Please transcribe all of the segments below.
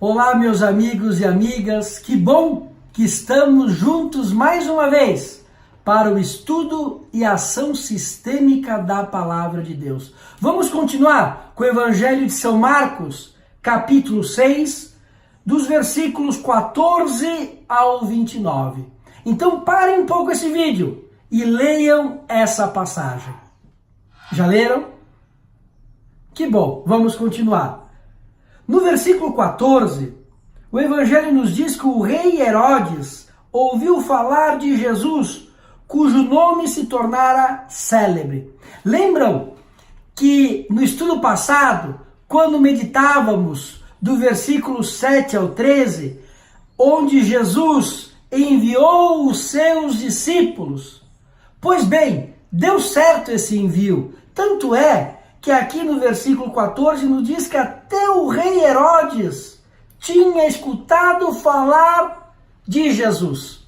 Olá, meus amigos e amigas, que bom que estamos juntos mais uma vez para o estudo e ação sistêmica da Palavra de Deus. Vamos continuar com o Evangelho de São Marcos, capítulo 6, dos versículos 14 ao 29. Então parem um pouco esse vídeo e leiam essa passagem. Já leram? Que bom, vamos continuar. No versículo 14, o Evangelho nos diz que o rei Herodes ouviu falar de Jesus, cujo nome se tornara célebre. Lembram que no estudo passado, quando meditávamos do versículo 7 ao 13, onde Jesus enviou os seus discípulos? Pois bem, deu certo esse envio, tanto é que aqui no versículo 14 nos diz que até o rei Herodes tinha escutado falar de Jesus.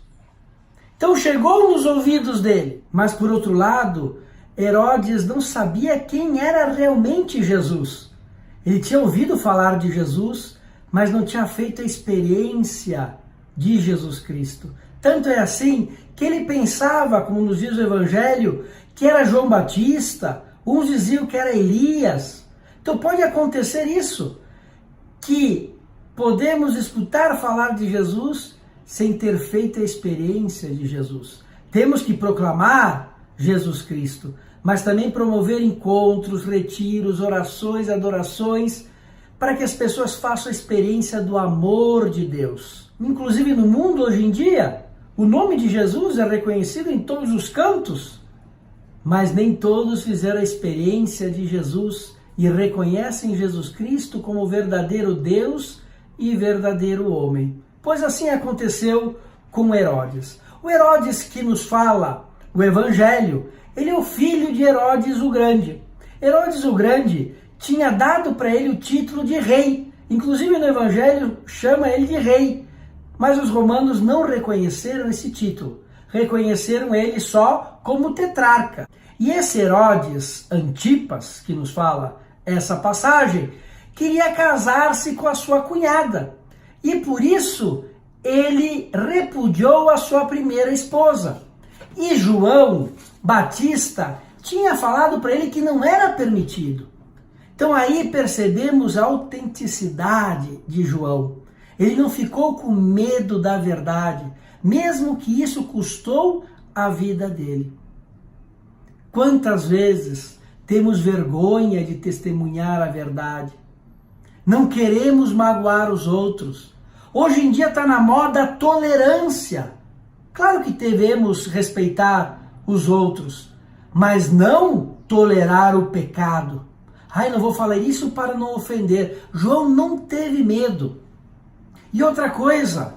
Então chegou nos ouvidos dele. Mas por outro lado, Herodes não sabia quem era realmente Jesus. Ele tinha ouvido falar de Jesus, mas não tinha feito a experiência de Jesus Cristo. Tanto é assim que ele pensava, como nos diz o Evangelho, que era João Batista. Uns diziam que era Elias. Então pode acontecer isso, que podemos escutar falar de Jesus sem ter feito a experiência de Jesus. Temos que proclamar Jesus Cristo, mas também promover encontros, retiros, orações, adorações, para que as pessoas façam a experiência do amor de Deus. Inclusive no mundo hoje em dia, o nome de Jesus é reconhecido em todos os cantos, mas nem todos fizeram a experiência de Jesus e reconhecem Jesus Cristo como verdadeiro Deus e verdadeiro homem. Pois assim aconteceu com Herodes. O Herodes que nos fala o Evangelho, ele é o filho de Herodes o Grande. Herodes o Grande tinha dado para ele o título de rei. Inclusive no Evangelho chama ele de rei. Mas os romanos não reconheceram esse título. Reconheceram ele só como tetrarca. E esse Herodes Antipas, que nos fala essa passagem, queria casar-se com a sua cunhada. E por isso ele repudiou a sua primeira esposa. E João Batista tinha falado para ele que não era permitido. Então aí percebemos a autenticidade de João. Ele não ficou com medo da verdade, mesmo que isso custou a vida dele. Quantas vezes temos vergonha de testemunhar a verdade? Não queremos magoar os outros. Hoje em dia está na moda a tolerância. Claro que devemos respeitar os outros, mas não tolerar o pecado. Ai, não vou falar isso para não ofender. João não teve medo. E outra coisa,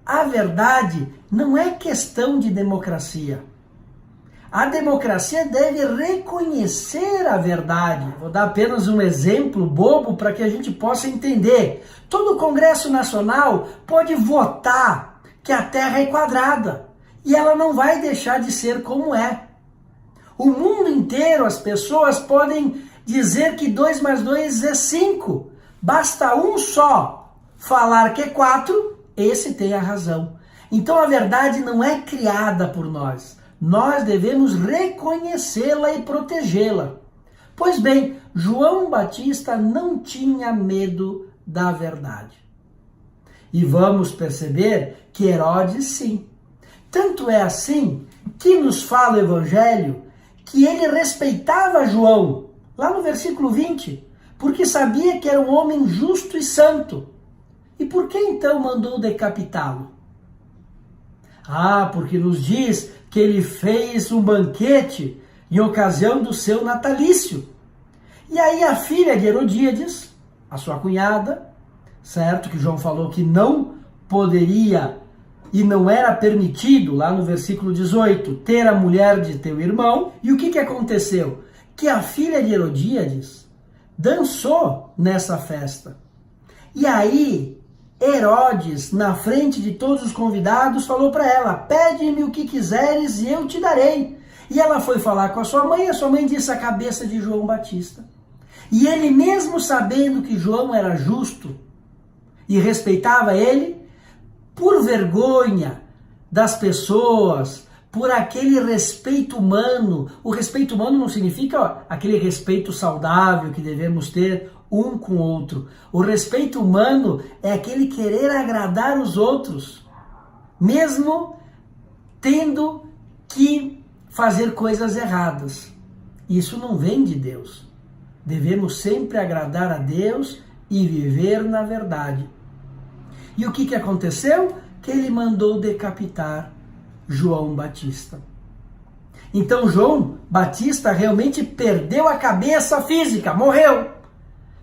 a verdade não é questão de democracia. A democracia deve reconhecer a verdade. Vou dar apenas um exemplo bobo para que a gente possa entender. Todo o Congresso Nacional pode votar que a Terra é quadrada e ela não vai deixar de ser como é. O mundo inteiro, as pessoas podem dizer que 2 mais 2 é 5. Basta um só falar que é 4, esse tem a razão. Então a verdade não é criada por nós. Nós devemos reconhecê-la e protegê-la. Pois bem, João Batista não tinha medo da verdade. E vamos perceber que Herodes sim. Tanto é assim que nos fala o Evangelho que ele respeitava João, lá no versículo 20, porque sabia que era um homem justo e santo. E por que então mandou decapitá-lo? Porque nos diz que ele fez um banquete em ocasião do seu natalício. E aí a filha de Herodíades, a sua cunhada, certo? Que João falou que não poderia e não era permitido, lá no versículo 18, ter a mulher de teu irmão. E o que aconteceu? Que a filha de Herodíades dançou nessa festa. E aí Herodes, na frente de todos os convidados, falou para ela: pede-me o que quiseres e eu te darei. E ela foi falar com a sua mãe disse: a cabeça de João Batista. E ele, mesmo sabendo que João era justo e respeitava ele, por vergonha das pessoas, por aquele respeito humano. O respeito humano não significa aquele respeito saudável que devemos ter um com o outro. O respeito humano é aquele querer agradar os outros, mesmo tendo que fazer coisas erradas. Isso não vem de Deus. Devemos sempre agradar a Deus e viver na verdade. E o que aconteceu? Que ele mandou decapitar João Batista. Então João Batista realmente perdeu a cabeça física, morreu.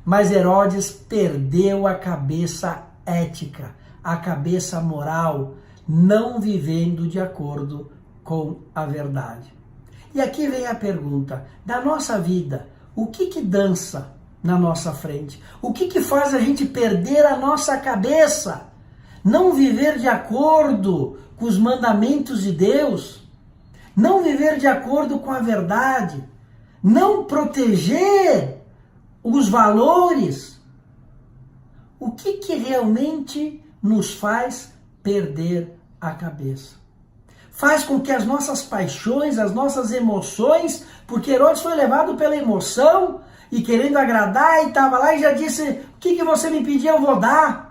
Mas Herodes perdeu a cabeça ética, a cabeça moral, não vivendo de acordo com a verdade. E aqui vem a pergunta, da nossa vida, o que dança na nossa frente? O que faz a gente perder a nossa cabeça? Não viver de acordo com os mandamentos de Deus, não viver de acordo com a verdade, não proteger os valores. O que realmente nos faz perder a cabeça? Faz com que as nossas paixões, as nossas emoções, porque Herodes foi levado pela emoção e querendo agradar e estava lá e já disse, o que você me pedir eu vou dar.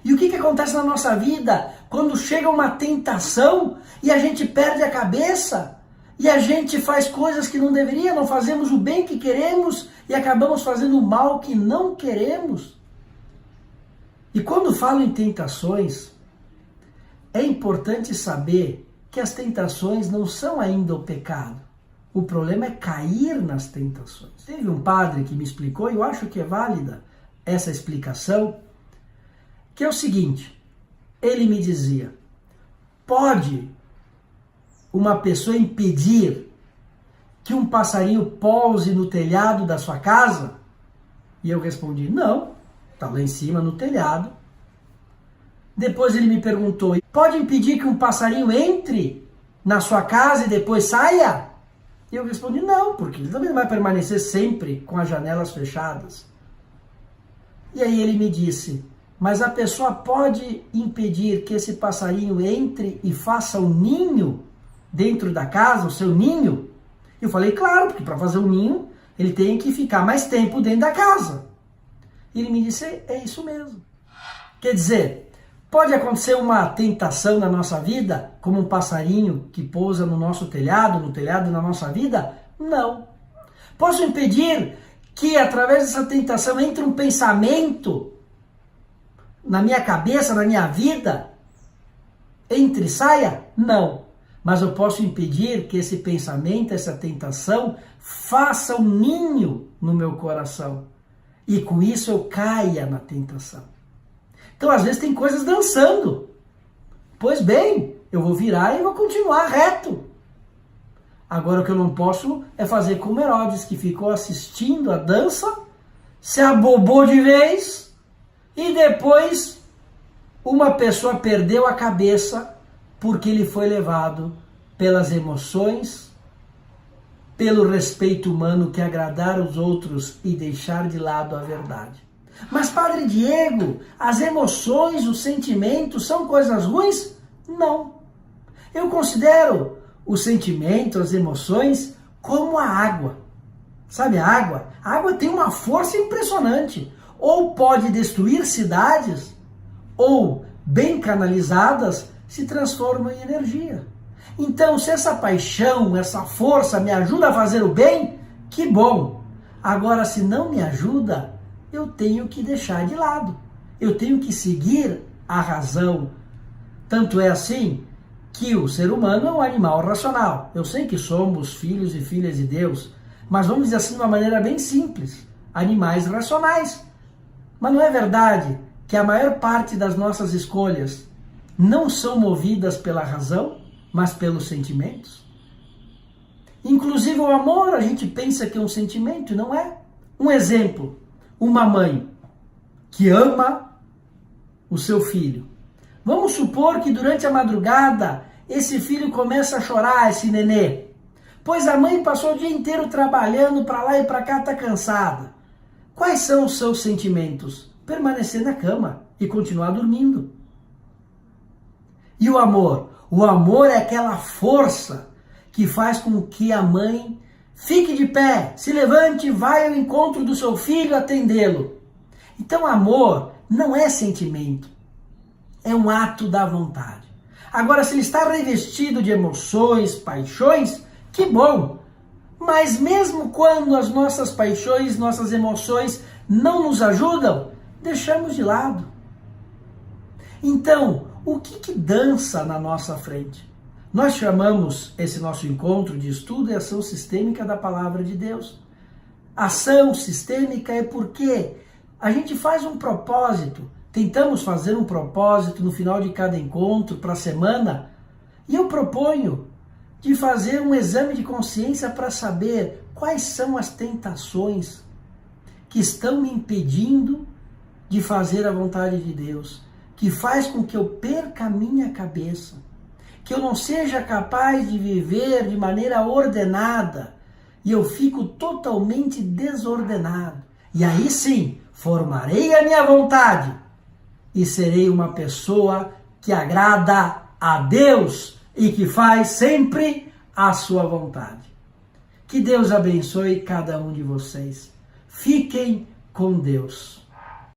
E o que acontece na nossa vida quando chega uma tentação e a gente perde a cabeça e a gente faz coisas que não deveria, não fazemos o bem que queremos e acabamos fazendo o mal que não queremos? E quando falo em tentações, é importante saber que as tentações não são ainda o pecado. O problema é cair nas tentações. Teve um padre que me explicou, e eu acho que é válida essa explicação, que é o seguinte, ele me dizia, pode uma pessoa impedir que um passarinho pouse no telhado da sua casa? E eu respondi, não, está lá em cima no telhado. Depois ele me perguntou, pode impedir que um passarinho entre na sua casa e depois saia? E eu respondi, não, porque ele também vai permanecer sempre com as janelas fechadas. E aí ele me disse, mas a pessoa pode impedir que esse passarinho entre e faça um ninho dentro da casa, o seu ninho? Eu falei, claro, porque para fazer um ninho ele tem que ficar mais tempo dentro da casa. E ele me disse, é isso mesmo. Quer dizer, pode acontecer uma tentação na nossa vida, como um passarinho que pousa no nosso telhado, no telhado da nossa vida? Não. Posso impedir que através dessa tentação entre um pensamento na minha cabeça, na minha vida, entre e saia? Não. Mas eu posso impedir que esse pensamento, essa tentação, faça um ninho no meu coração. E com isso eu caia na tentação. Então, às vezes, tem coisas dançando. Pois bem, eu vou virar e vou continuar reto. Agora, o que eu não posso é fazer como Herodes, que ficou assistindo a dança, se abobou de vez, e depois uma pessoa perdeu a cabeça porque ele foi levado pelas emoções, pelo respeito humano que agradar os outros e deixar de lado a verdade. Mas, Padre Diego, as emoções, os sentimentos são coisas ruins? Não. Eu considero os sentimentos, as emoções, como a água. Sabe a água? A água tem uma força impressionante. Ou pode destruir cidades, ou, bem canalizadas, se transformam em energia. Então, se essa paixão, essa força me ajuda a fazer o bem, que bom. Agora, se não me ajuda, eu tenho que deixar de lado. Eu tenho que seguir a razão. Tanto é assim que o ser humano é um animal racional. Eu sei que somos filhos e filhas de Deus, mas vamos dizer assim de uma maneira bem simples, animais racionais. Mas não é verdade que a maior parte das nossas escolhas não são movidas pela razão, mas pelos sentimentos? Inclusive o amor, a gente pensa que é um sentimento, e não é. Um exemplo, uma mãe que ama o seu filho. Vamos supor que durante a madrugada esse filho começa a chorar, esse nenê, pois a mãe passou o dia inteiro trabalhando para lá e para cá, está cansada. Quais são os seus sentimentos? permanecer na cama e continuar dormindo. E o amor? O amor é aquela força que faz com que a mãe fique de pé, se levante, vai ao encontro do seu filho atendê-lo. Então, amor não é sentimento, é um ato da vontade. Agora, se ele está revestido de emoções, paixões, que bom! Mas mesmo quando as nossas paixões, nossas emoções não nos ajudam, deixamos de lado. Então, o que dança na nossa frente? Nós chamamos esse nosso encontro de estudo e ação sistêmica da Palavra de Deus. Ação sistêmica é porque a gente faz um propósito, tentamos fazer um propósito no final de cada encontro para a semana, e eu proponho de fazer um exame de consciência para saber quais são as tentações que estão me impedindo de fazer a vontade de Deus, que faz com que eu perca a minha cabeça, que eu não seja capaz de viver de maneira ordenada e eu fico totalmente desordenado. E aí sim, formarei a minha vontade e serei uma pessoa que agrada a Deus e que faz sempre a sua vontade. Que Deus abençoe cada um de vocês. Fiquem com Deus.